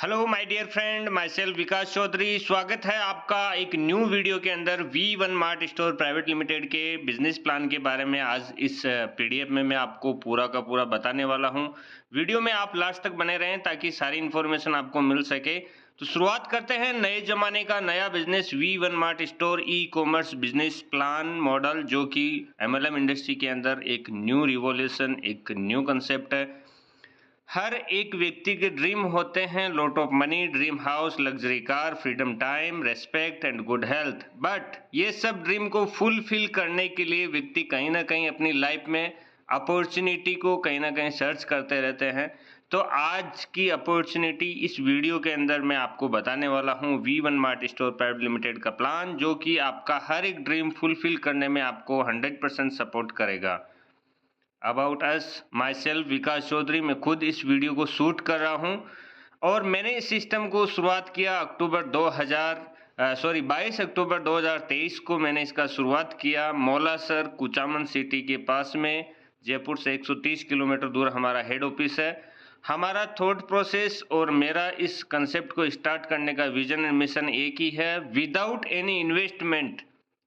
Hello my dear friend, my self Vikas Chaudhary. स्वागत है आपका एक न्यू वीडियो के अंदर V1 mart store private limited के बिजनेस प्लान के बारे में। आज इस पीडीएफ में मैं आपको पूरा का पूरा बताने वाला हूं। वीडियो में आप लास्ट तक बने रहें ताकि सारी इन्फॉर्मेशन आपको मिल सके। तो शुरुआत करते हैं नए जमाने का नया business V1 mart store e commerce business plan model, जो कि MLM इंडस्ट्री के अंदर एक न्यू रिवॉल्यूशन, एक न्यू कंसेप्ट है। हर एक व्यक्ति के ड्रीम होते हैं lot of money, dream house, luxury car, freedom time, respect and good health. But ये सब ड्रीम को फुलफिल करने के लिए व्यक्ति कहीं ना कहीं अपनी लाइफ में अपॉर्चुनिटी को कहीं ना कहीं सर्च करते रहते हैं। तो आज की अपॉर्चुनिटी इस वीडियो के अंदर मैं आपको बताने वाला हूँ V1 mart store private limited का प्लान, जो कि आपका हर एक ड्रीम फुलफिल करने में आपको 100% सपोर्ट करेगा। About us, my self Vikas Chaudhary. मैं खुद इस वीडियो को शूट कर रहा हूं और मैंने इस सिस्टम को शुरुआत किया 22 अक्टूबर 2023 को मैंने इसका शुरुआत किया। मौलासर कुचामन सिटी के पास में, जयपुर से 130 किलोमीटर दूर हमारा हेड ऑफिस है। हमारा थॉट प्रोसेस और मेरा इस कंसेप्ट को स्टार्ट करने का विजन एंड मिशन एक ही है। Without any investment,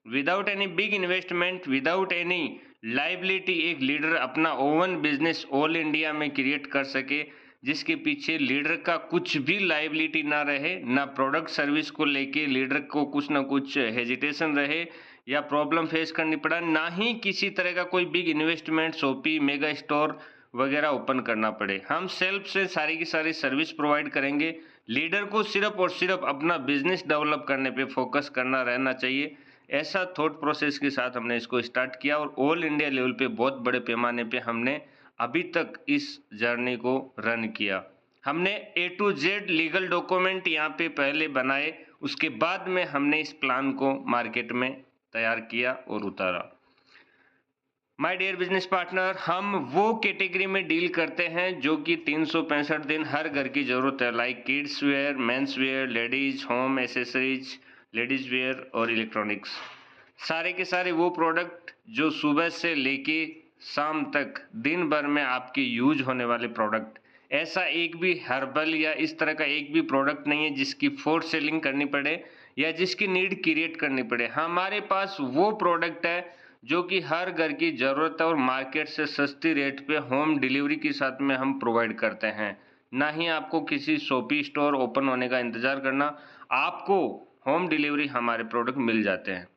without any big investment, without any liability, एक लीडर अपना ओवन बिजनेस ऑल इंडिया में क्रिएट कर सके, जिसके पीछे लीडर का कुछ भी लाइबिलिटी ना रहे, ना प्रोडक्ट सर्विस को लेके लीडर को कुछ ना कुछ हेजिटेशन रहे या प्रॉब्लम फेस करनी पड़ा, ना ही किसी तरह का कोई big investment, shopee, mega store वगैरह ओपन करना पड़े। हम सेल्फ से सारी की सारी सर्विस प्रोवाइड करेंगे। लीडर को सिर्फ और सिर्फ अपना बिजनेस डेवलप करने पे फोकस करना रहना चाहिए। ऐसा थॉट प्रोसेस के साथ हमने इसको स्टार्ट किया और ऑल इंडिया लेवल पे बहुत बड़े पैमाने पे हमने अभी तक इस जर्नी को रन किया। हमने A to Z legal document यहाँ पे पहले बनाए, उसके बाद में हमने इस प्लान को मार्केट में तैयार किया और उतारा। माय डियर बिजनेस पार्टनर, हम वो कैटेगरी में डील करते हैं जो कि 365 दिन हर घर की जरूरत है, like kids where, men's wear, ladies home accessories, ladies wear और इलेक्ट्रॉनिक्स। सारे के सारे वो प्रोडक्ट जो सुबह से लेके शाम तक दिन भर में आपके यूज होने वाले प्रोडक्ट। ऐसा एक भी हर्बल या इस तरह का एक भी प्रोडक्ट नहीं है जिसकी फोर्स सेलिंग करनी पड़े या जिसकी नीड क्रिएट करनी पड़े। हमारे पास वो प्रोडक्ट है जो कि हर घर की ज़रूरत है और मार्केट से सस्ती रेट पे होम डिलीवरी के साथ में हम प्रोवाइड करते हैं। ना ही आपको किसी शॉपी स्टोर ओपन होने का इंतज़ार करना, आपको होम डिलीवरी हमारे प्रोडक्ट मिल जाते हैं।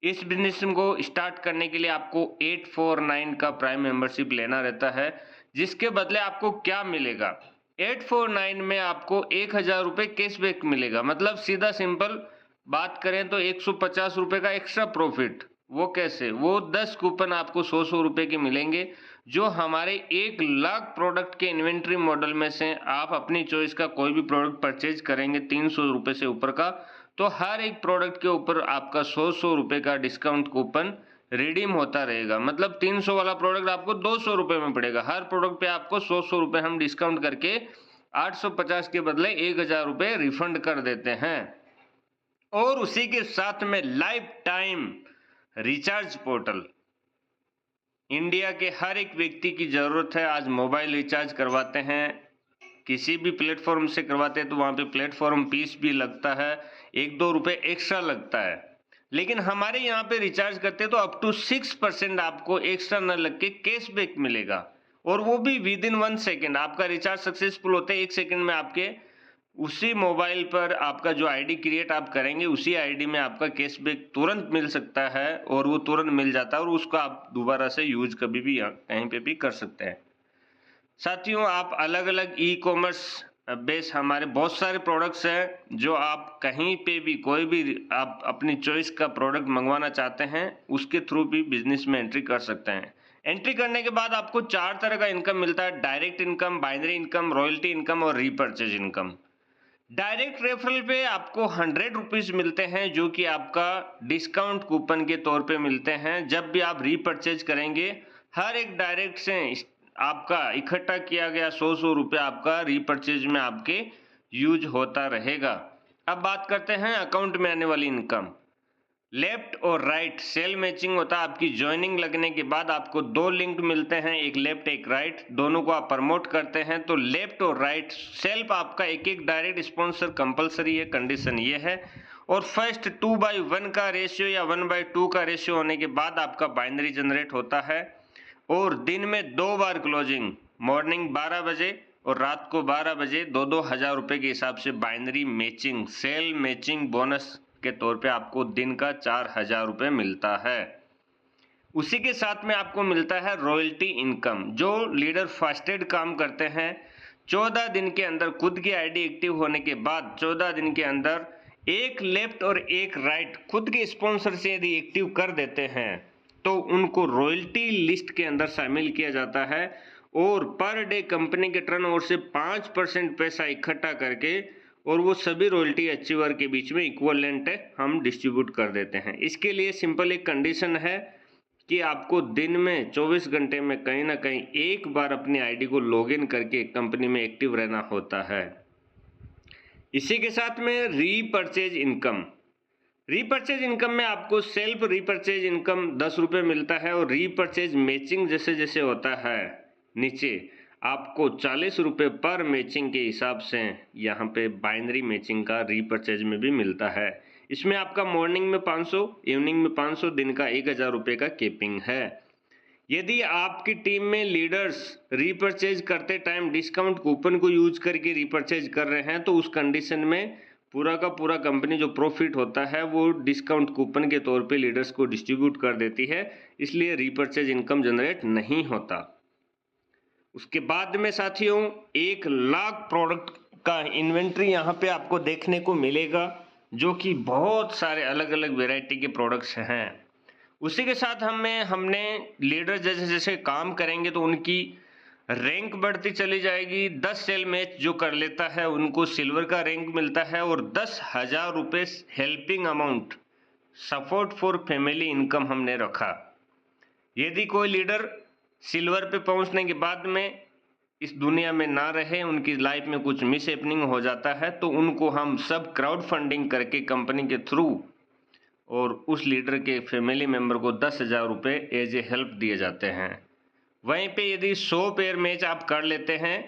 इस बिजनेस को स्टार्ट करने के लिए आपको 849 का प्राइम मेंबरशिप लेना रहता है, जिसके बदले आपको क्या मिलेगा। 849 में आपको 1000 रुपये कैशबैक मिलेगा। मतलब सीधा सिंपल बात करें तो 150 रुपये का एक्स्ट्रा प्रॉफिट। वो कैसे? वो 10 कूपन आपको 100 रुपये के मिलेंगे, जो हमारे 1 लाख प्रोडक्ट के इन्वेंट्री मॉडल में से आप अपनी चॉइस का कोई भी प्रोडक्ट परचेज करेंगे 300 रुपये से ऊपर का, तो हर एक प्रोडक्ट के ऊपर आपका 100 रुपये का डिस्काउंट कूपन रिडीम होता रहेगा। मतलब 300 वाला प्रोडक्ट आपको 200 रुपये में पड़ेगा। हर प्रोडक्ट पे आपको 100 रुपये हम डिस्काउंट करके 850 के बदले 1000 रुपये रिफंड कर देते हैं। और उसी के साथ में life time recharge portal. India के हर एक व्यक्ति की ज़रूरत है। आज मोबाइल रिचार्ज करवाते हैं, किसी भी प्लेटफॉर्म से करवाते हैं तो वहाँ पे प्लेटफॉर्म फीस भी लगता है, 1-2 रुपये एक्स्ट्रा लगता है। लेकिन हमारे यहाँ पे रिचार्ज करते हैं तो अप टू 6% आपको एक्स्ट्रा न लग के कैशबैक मिलेगा, और वो भी विद इन 1 सेकेंड। आपका रिचार्ज सक्सेसफुल होते ही 1 सेकेंड में आपके उसी मोबाइल पर आपका जो आईडी क्रिएट आप करेंगे, उसी आईडी में आपका कैशबैक तुरंत मिल सकता है, और वो तुरंत मिल जाता है और उसको आप दोबारा से यूज कभी भी कहीं पे भी कर सकते हैं। साथियों, आप अलग अलग ई कॉमर्स बेस हमारे बहुत सारे प्रोडक्ट्स हैं, जो आप कहीं पे भी कोई भी आप अपनी चॉइस का प्रोडक्ट मंगवाना चाहते हैं, उसके थ्रू भी बिजनेस में एंट्री कर सकते हैं। एंट्री करने के बाद आपको 4 तरह का इनकम मिलता है: direct income, binary income, royalty income और रीपर्चेज इनकम। डायरेक्ट रेफरल पे आपको 100 रुपीज़ मिलते हैं, जो कि आपका डिस्काउंट कूपन के तौर पे मिलते हैं। जब भी आप रीपर्चेज करेंगे, हर एक डायरेक्ट से आपका इकट्ठा किया गया 100 रुपये आपका रीपर्चेज में आपके यूज होता रहेगा। अब बात करते हैं अकाउंट में आने वाली इनकम। लेफ्ट और राइट सेल मैचिंग होता है। आपकी ज्वाइनिंग लगने के बाद आपको 2 लिंक मिलते हैं, एक लेफ्ट एक राइट, दोनों को आप प्रमोट करते हैं तो लेफ्ट और राइट सेल्फ आपका एक एक डायरेक्ट स्पॉन्सर कंपलसरी है, कंडीशन ये है। और फर्स्ट 2/1 का रेशियो या 1/2 का रेशियो होने के बाद आपका बाइनरी जनरेट होता है। और दिन में 2 बार क्लोजिंग, मॉर्निंग 12 बजे और रात को 12 बजे 2-2 हज़ार रुपये के हिसाब से binary matching sale matching bonus के तौर पे आपको दिन का 4,000 रुपये मिलता है। उसी के साथ में आपको मिलता है रॉयल्टी इनकम। जो लीडर फास्टेड काम करते हैं 14 दिन के अंदर खुद की आईडी एक्टिव होने के बाद 14 दिन के अंदर एक लेफ्ट और एक राइट खुद के स्पॉन्सर से यदि एक्टिव कर देते हैं तो उनको रॉयल्टी लिस्ट के अंदर शामिल किया जाता है और पर डे कंपनी के टर्नओवर से 5% पैसा इकट्ठा करके और वो सभी रॉयल्टी अचीवर के बीच में इक्वलेंट हम डिस्ट्रीब्यूट कर देते हैं। इसके लिए सिंपल एक कंडीशन है कि आपको दिन में 24 घंटे में कहीं ना कहीं एक बार अपनी आईडी को लॉगिन करके कंपनी में एक्टिव रहना होता है। इसी के साथ में रीपर्चेज इनकम। रीपर्चेज इनकम में आपको सेल्फ रीपर्चेज इनकम 10 रुपये मिलता है और रीपर्चेज मैचिंग जैसे जैसे होता है नीचे आपको 40 रुपये पर मैचिंग के हिसाब से यहाँ पे बाइनरी मैचिंग का रीपर्चेज में भी मिलता है। इसमें आपका मॉर्निंग में 500, इवनिंग में 500, दिन का 1,000 रुपये का केपिंग है। यदि आपकी टीम में लीडर्स रीपर्चेज करते टाइम डिस्काउंट कूपन को यूज करके रीपर्चेज कर रहे हैं तो उस कंडीशन में पूरा का पूरा कंपनी जो प्रॉफिट होता है वो डिस्काउंट कूपन के तौर पे लीडर्स को डिस्ट्रीब्यूट कर देती है, इसलिए रीपर्चेज इनकम जनरेट नहीं होता। उसके बाद में साथियों 1 लाख प्रोडक्ट का इन्वेंट्री यहाँ पे आपको देखने को मिलेगा जो कि बहुत सारे अलग अलग वेराइटी के प्रोडक्ट्स हैं। उसी के साथ हमने लीडर जैसे जैसे काम करेंगे तो उनकी रैंक बढ़ती चली जाएगी। 10 सेल मैच जो कर लेता है उनको सिल्वर का रैंक मिलता है और 10,000 रुपये helping amount support for family income हमने रखा। यदि कोई लीडर सिल्वर पे पहुंचने के बाद में इस दुनिया में ना रहे, उनकी लाइफ में कुछ मिस हैपनिंग हो जाता है तो उनको हम सब क्राउड फंडिंग करके कंपनी के थ्रू और उस लीडर के फैमिली मेंबर को 10,000 रुपये एज ए हेल्प दिए जाते हैं। वहीं पे यदि 100 पेयर मैच आप कर लेते हैं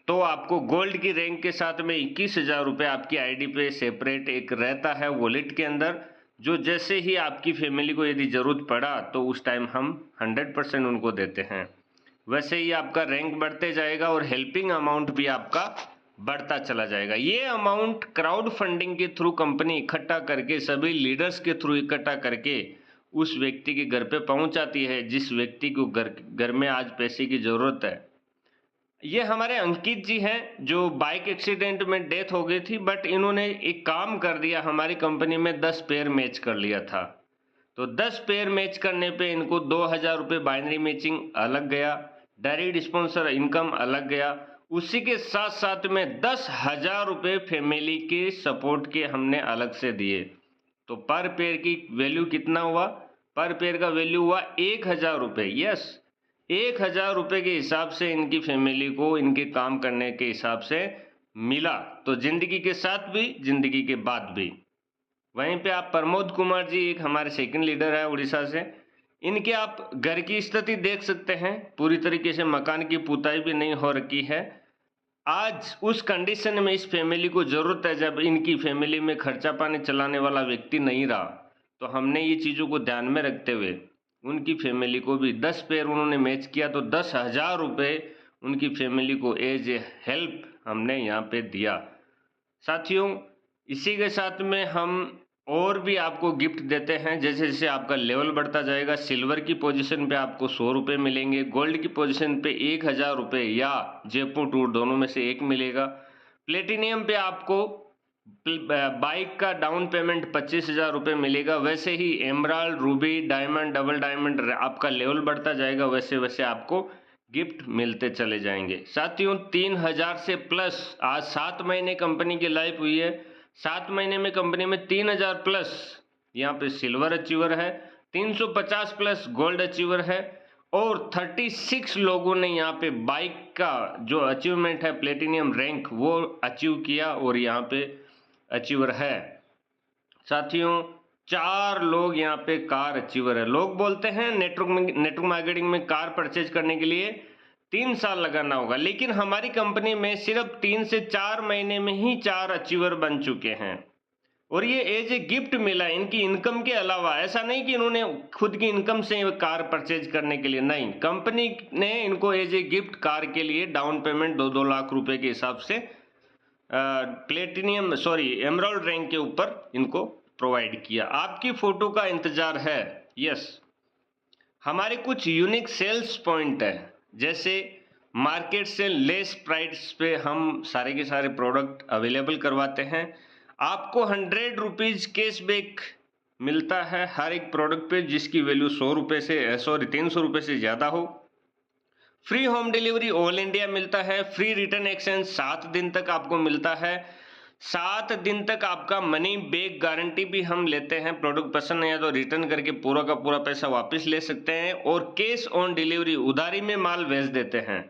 तो आपको गोल्ड की रैंक के साथ में 21,000 रुपये आपकी आईडी पे सेपरेट एक रहता है वॉलेट के अंदर, जो जैसे ही आपकी फैमिली को यदि ज़रूरत पड़ा तो उस टाइम हम 100% उनको देते हैं। वैसे ही आपका रैंक बढ़ते जाएगा और हेल्पिंग अमाउंट भी आपका बढ़ता चला जाएगा। ये अमाउंट क्राउड फंडिंग के थ्रू कंपनी इकट्ठा करके सभी लीडर्स के थ्रू इकट्ठा करके उस व्यक्ति के घर पे पहुंचाती है जिस व्यक्ति को घर में आज पैसे की ज़रूरत है। ये हमारे अंकित जी हैं जो बाइक एक्सीडेंट में डेथ हो गई थी, बट इन्होंने एक काम कर दिया, हमारी कंपनी में 10 पेयर मैच कर लिया था तो 10 पेयर मैच करने पे इनको 2,000 रुपये बाइनरी मैचिंग अलग गया, डायरेक्ट स्पॉन्सर इनकम अलग गया। उसी के साथ साथ में 10,000 रुपये फैमिली के सपोर्ट के हमने अलग से दिए। तो पर पेयर की वैल्यू कितना हुआ? पर पेयर का वैल्यू हुआ 1,000 रुपये। यस, 1,000 रुपये के हिसाब से इनकी फैमिली को इनके काम करने के हिसाब से मिला, तो जिंदगी के साथ भी जिंदगी के बाद भी। वहीं पे आप प्रमोद कुमार जी एक हमारे सेकंड लीडर है उड़ीसा से, इनके आप घर की स्थिति देख सकते हैं, पूरी तरीके से मकान की पुताई भी नहीं हो रखी है। आज उस कंडीशन में इस फैमिली को ज़रूरत है जब इनकी फैमिली में खर्चा पानी चलाने वाला व्यक्ति नहीं रहा, तो हमने ये चीज़ों को ध्यान में रखते हुए उनकी फैमिली को भी 10 पेयर उन्होंने मैच किया तो 10,000 रुपये उनकी फैमिली को एज ए हेल्प हमने यहाँ पे दिया। साथियों इसी के साथ में हम और भी आपको गिफ्ट देते हैं, जैसे जैसे आपका लेवल बढ़ता जाएगा। सिल्वर की पोजीशन पे आपको 100 रुपये मिलेंगे, गोल्ड की पोजीशन पे 1,000 रुपये या जयपुर टूर दोनों में से एक मिलेगा। प्लेटिनियम पे आपको बाइक का डाउन पेमेंट 25,000 रुपये मिलेगा। वैसे ही emerald, ruby, diamond, double diamond आपका लेवल बढ़ता जाएगा, वैसे वैसे आपको गिफ्ट मिलते चले जाएंगे। साथियों 3,000 से प्लस आज 7 महीने कंपनी की लाइफ हुई है, 7 महीने में कंपनी में 3,000 प्लस यहाँ पे सिल्वर अचीवर है, 350 प्लस गोल्ड अचीवर है और 36 लोगों ने यहाँ पे बाइक का जो अचीवमेंट है प्लेटिनियम रैंक वो अचीव किया और यहाँ पे अचीवर है। साथियों 4 लोग यहाँ पे कार अचीवर है। लोग बोलते हैं नेटवर्क मार्केटिंग में कार परचेज करने के लिए 3 साल लगाना होगा, लेकिन हमारी कंपनी में सिर्फ 3 से 4 महीने में ही 4 अचीवर बन चुके हैं और ये एज ए गिफ्ट मिला इनकी इनकम के अलावा। ऐसा नहीं कि इन्होंने खुद की इनकम से कार परचेज करने के लिए, नहीं, कंपनी ने इनको एज ए गिफ्ट कार के लिए डाउन पेमेंट 2-2 लाख रुपए के हिसाब से एमराल्ड रैंक के ऊपर इनको प्रोवाइड किया। आपकी फोटो का इंतजार है। यस, हमारे कुछ यूनिक सेल्स पॉइंट है, जैसे मार्केट से लेस प्राइस पे हम सारे के सारे प्रोडक्ट अवेलेबल करवाते हैं। आपको 100 रुपीज़ कैशबैक मिलता है हर एक प्रोडक्ट पे, जिसकी वैल्यू 300 रुपये से ज़्यादा हो। Free home delivery all India मिलता है। फ्री रिटर्न एक्सचेंज 7 दिन तक आपको मिलता है। 7 दिन तक आपका मनी बैक गारंटी भी हम लेते हैं। प्रोडक्ट पसंद नहीं आया तो रिटर्न करके पूरा का पूरा पैसा वापस ले सकते हैं और कैश ऑन डिलीवरी उधारी में माल भेज देते हैं।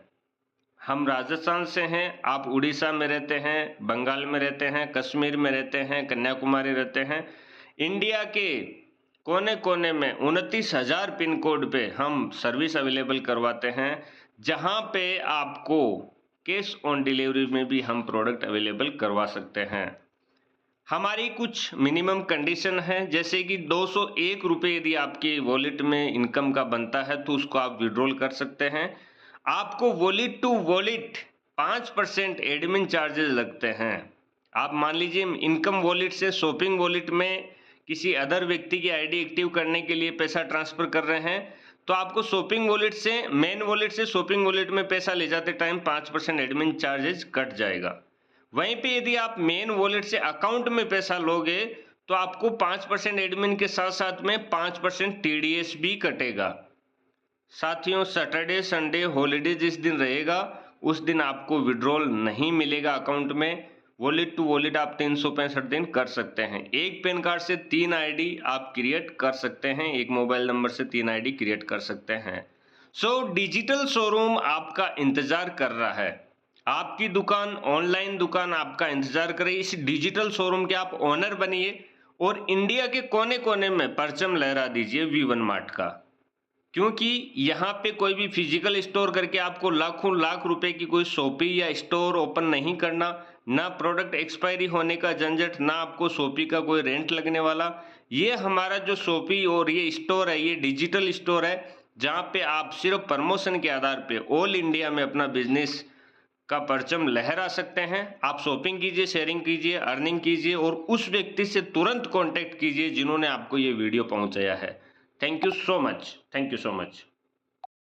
हम राजस्थान से हैं, आप उड़ीसा में रहते हैं, बंगाल में रहते हैं, कश्मीर में रहते हैं, कन्याकुमारी रहते हैं, इंडिया के कोने कोने में 29,000 पिन कोड पे हम सर्विस अवेलेबल करवाते हैं, जहां पे आपको कैश ऑन डिलीवरी में भी हम प्रोडक्ट अवेलेबल करवा सकते हैं। हमारी कुछ मिनिमम कंडीशन है, जैसे कि 201 रुपये यदि आपके वॉलेट में इनकम का बनता है तो उसको आप विड्रॉल कर सकते हैं। आपको wallet to wallet 5% admin charges लगते हैं। आप मान लीजिए इनकम वॉलेट से शॉपिंग वॉलेट में किसी अदर व्यक्ति की आईडी एक्टिव करने के लिए पैसा ट्रांसफर कर रहे हैं, तो आपको शॉपिंग वॉलेट से मेन वॉलेट से शॉपिंग वॉलेट में पैसा ले जाते टाइम 5% एडमिन चार्जेस कट जाएगा। वहीं पे यदि आप मेन वॉलेट से अकाउंट में पैसा लोगे तो आपको 5% एडमिन के साथ साथ में 5% टीडीएस भी कटेगा। साथियों, सैटरडे संडे हॉलीडे जिस दिन रहेगा उस दिन आपको विड्रॉल नहीं मिलेगा अकाउंट में। वॉलेट टू वॉलेट आप 365 दिन कर सकते हैं। एक पैन कार्ड से 3 आईडी आप क्रिएट कर सकते हैं, एक मोबाइल नंबर से 3 आईडी क्रिएट कर सकते हैं। डिजिटल शोरूम आपका इंतजार कर रहा है। आपकी दुकान, ऑनलाइन दुकान आपका इंतजार कर रही है। इस डिजिटल शोरूम के आप ओनर बनिए और इंडिया के कोने कोने में परचम लहरा दीजिए V1 मार्ट का, क्योंकि यहाँ पे कोई भी फिजिकल स्टोर करके आपको लाखों लाख रुपए की कोई शॉपी या स्टोर ओपन नहीं करना, ना प्रोडक्ट एक्सपायरी होने का झंझट, ना आपको शॉपी का कोई रेंट लगने वाला। ये हमारा जो शॉपी और ये स्टोर है, ये डिजिटल स्टोर है, जहाँ पे आप सिर्फ प्रमोशन के आधार पे ऑल इंडिया में अपना बिजनेस का परचम लहरा सकते हैं। आप शॉपिंग कीजिए, शेयरिंग कीजिए, अर्निंग कीजिए और उस व्यक्ति से तुरंत कॉन्टेक्ट कीजिए जिन्होंने आपको ये वीडियो पहुँचाया है। Thank you so much. Thank you so much.